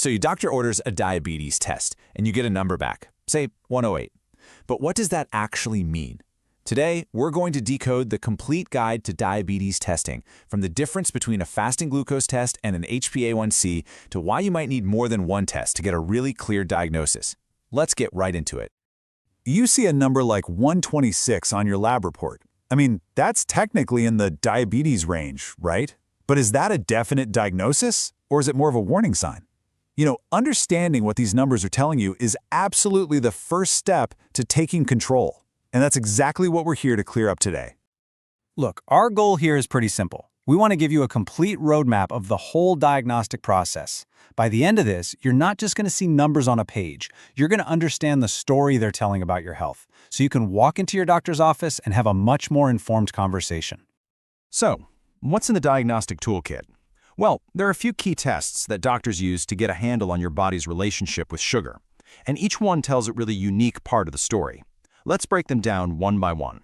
So your doctor orders a diabetes test, and you get a number back, say 108. But what does that actually mean? Today, we're going to decode the complete guide to diabetes testing, from the difference between a fasting glucose test and an HbA1c to why you might need more than one test to get a really clear diagnosis. Let's get right into it. You see a number like 126 on your lab report. I mean, that's technically in the diabetes range, right? But is that a definite diagnosis, or is it more of a warning sign? Understanding what these numbers are telling you is absolutely the first step to taking control. And that's exactly what we're here to clear up today. Look, our goal here is pretty simple. We want to give you a complete roadmap of the whole diagnostic process. By the end of this, you're not just going to see numbers on a page. You're going to understand the story they're telling about your health, so you can walk into your doctor's office and have a much more informed conversation. So, what's in the diagnostic toolkit? Well, there are a few key tests that doctors use to get a handle on your body's relationship with sugar, and each one tells a really unique part of the story. Let's break them down one by one.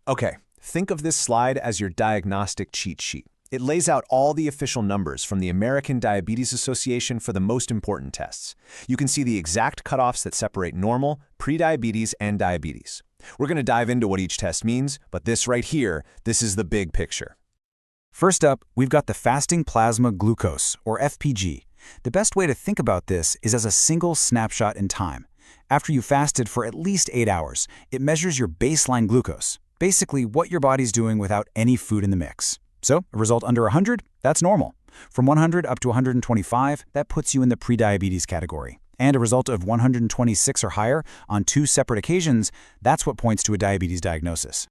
Okay, think of this slide as your diagnostic cheat sheet. It lays out all the official numbers from the American Diabetes Association for the most important tests. You can see the exact cutoffs that separate normal, prediabetes, and diabetes. We're going to dive into what each test means, but this right here, this is the big picture. First up, we've got the fasting plasma glucose, or FPG. The best way to think about this is as a single snapshot in time. After you fasted for at least 8 hours, it measures your baseline glucose, basically what your body's doing without any food in the mix. So, a result under 100, that's normal. From 100 up to 125, that puts you in the prediabetes category. And a result of 126 or higher on 2 separate occasions, that's what points to a diabetes diagnosis.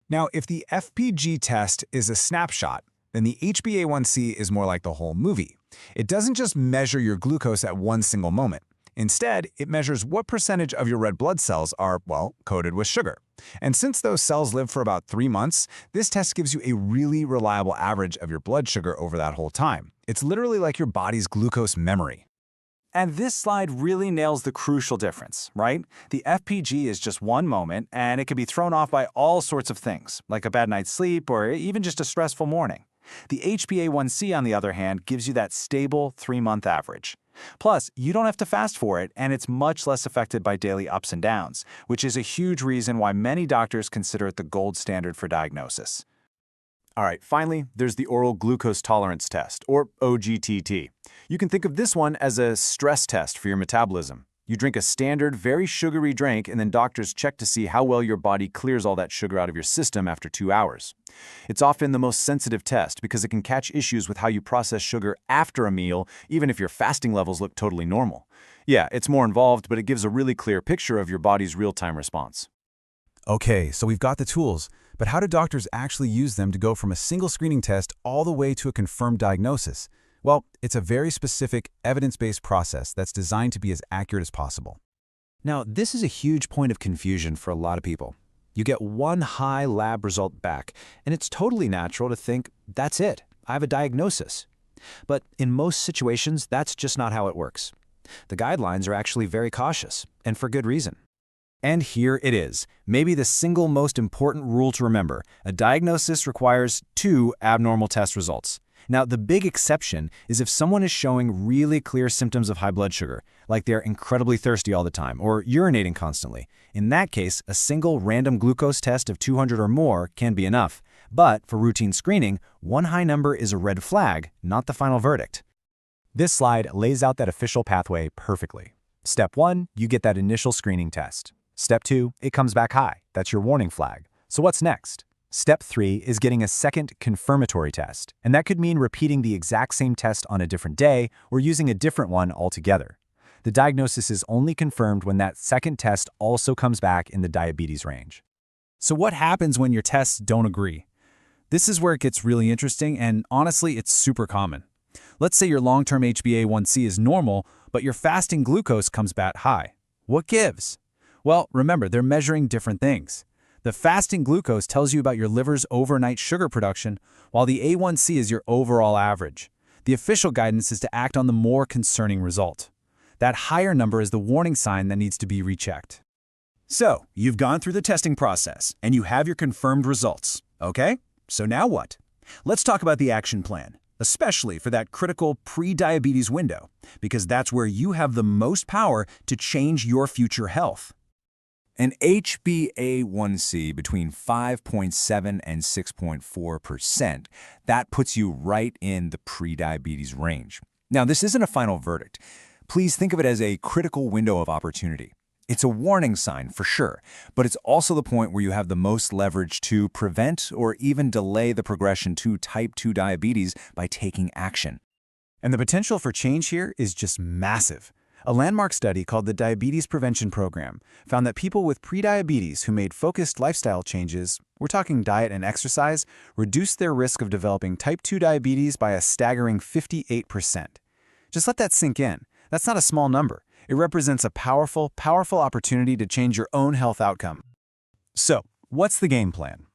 Now, if the FPG test is a snapshot, then the HbA1c is more like the whole movie. It doesn't just measure your glucose at one single moment. Instead, it measures what percentage of your red blood cells are, coated with sugar. And since those cells live for about 3 months, this test gives you a really reliable average of your blood sugar over that whole time. It's literally like your body's glucose memory. And this slide really nails the crucial difference, right? The FPG is just one moment, and it can be thrown off by all sorts of things, like a bad night's sleep or even just a stressful morning. The HbA1c, on the other hand, gives you that stable 3-month average. Plus, you don't have to fast for it, and it's much less affected by daily ups and downs, which is a huge reason why many doctors consider it the gold standard for diagnosis. All right, finally, there's the oral glucose tolerance test, or OGTT. You can think of this one as a stress test for your metabolism. You drink a standard, very sugary drink, and then doctors check to see how well your body clears all that sugar out of your system after 2 hours. It's often the most sensitive test because it can catch issues with how you process sugar after a meal, even if your fasting levels look totally normal. Yeah, it's more involved, but it gives a really clear picture of your body's real-time response. Okay, so we've got the tools, but how do doctors actually use them to go from a single screening test all the way to a confirmed diagnosis? Well, it's a very specific, evidence-based process that's designed to be as accurate as possible. Now, this is a huge point of confusion for a lot of people. You get one high lab result back, and it's totally natural to think, that's it, I have a diagnosis. But in most situations, that's just not how it works. The guidelines are actually very cautious, and for good reason. And here it is, maybe the single most important rule to remember. A diagnosis requires 2 abnormal test results. Now, the big exception is if someone is showing really clear symptoms of high blood sugar, like they're incredibly thirsty all the time or urinating constantly. In that case, a single random glucose test of 200 or more can be enough. But for routine screening, one high number is a red flag, not the final verdict. This slide lays out that official pathway perfectly. Step 1, you get that initial screening test. Step 2, it comes back high. That's your warning flag. So what's next? Step 3 is getting a second confirmatory test, and that could mean repeating the exact same test on a different day or using a different one altogether. The diagnosis is only confirmed when that second test also comes back in the diabetes range. So what happens when your tests don't agree? This is where it gets really interesting, and honestly, it's super common. Let's say your long-term HbA1c is normal, but your fasting glucose comes back high. What gives? Well, remember, they're measuring different things. The fasting glucose tells you about your liver's overnight sugar production, while the A1C is your overall average. The official guidance is to act on the more concerning result. That higher number is the warning sign that needs to be rechecked. So, you've gone through the testing process, and you have your confirmed results, okay? So now what? Let's talk about the action plan. especially for that critical pre-diabetes window, because that's where you have the most power to change your future health. An HbA1c between 5.7 and 6.4%, that puts you right in the prediabetes range. Now, this isn't a final verdict. Please think of it as a critical window of opportunity. It's a warning sign for sure, but it's also the point where you have the most leverage to prevent or even delay the progression to type 2 diabetes by taking action. And the potential for change here is just massive. A landmark study called the Diabetes Prevention Program found that people with prediabetes who made focused lifestyle changes, we're talking diet and exercise, reduced their risk of developing type 2 diabetes by a staggering 58%. Just let that sink in. That's not a small number. It represents a powerful, powerful opportunity to change your own health outcome. So, what's the game plan?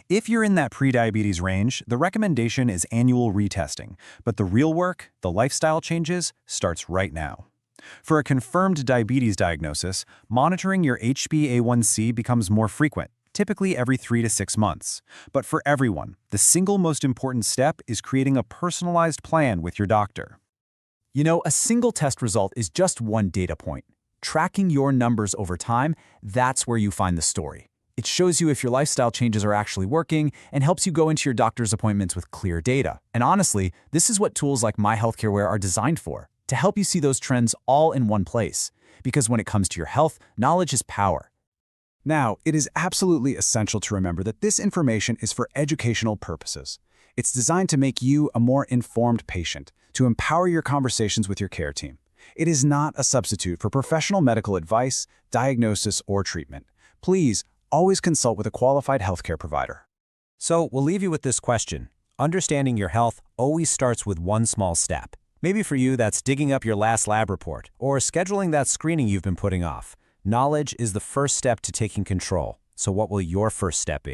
If you're in that prediabetes range, the recommendation is annual retesting, but the real work, the lifestyle changes, starts right now. For a confirmed diabetes diagnosis, monitoring your HbA1c becomes more frequent, typically every 3 to 6 months. But for everyone, the single most important step is creating a personalized plan with your doctor. You know, a single test result is just one data point. Tracking your numbers over time, that's where you find the story. It shows you if your lifestyle changes are actually working and helps you go into your doctor's appointments with clear data. And honestly, this is what tools like My Healthcare are designed for, to help you see those trends all in one place. Because when it comes to your health, knowledge is power. Now, it is absolutely essential to remember that this information is for educational purposes. It's designed to make you a more informed patient, to empower your conversations with your care team. It is not a substitute for professional medical advice, diagnosis, or treatment. Please, always consult with a qualified healthcare provider. So we'll leave you with this question. Understanding your health always starts with one small step. Maybe for you, that's digging up your last lab report or scheduling that screening you've been putting off. Knowledge is the first step to taking control. So what will your first step be?